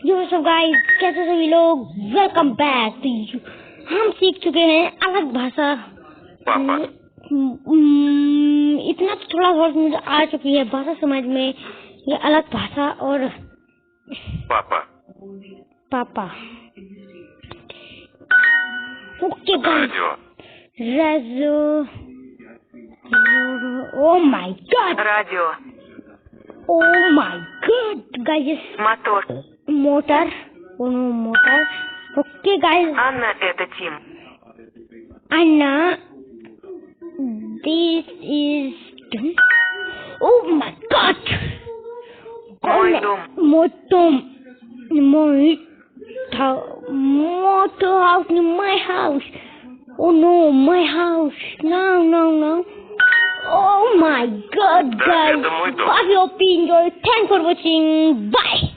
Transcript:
यो सब गाइस, कैसे सभी लोग, वेलकम बैक टू यू। हम सीख चुके हैं अलग भाषा। इतना तो थोड़ा बहुत मुझे आ चुकी है भाषा समझ में, ये अलग भाषा और पापा। ओके गाइस, राजो, oh my god, Радио. Oh my god guys, Мотор. Motor, motor. Okay guys, Анна, это Тим. Anna, this is oh my god, Мой дом. motor house, my house. Oh no, my house. No. Oh my god, guys. это мой дом. Hope you enjoy. Thanks for watching. Bye.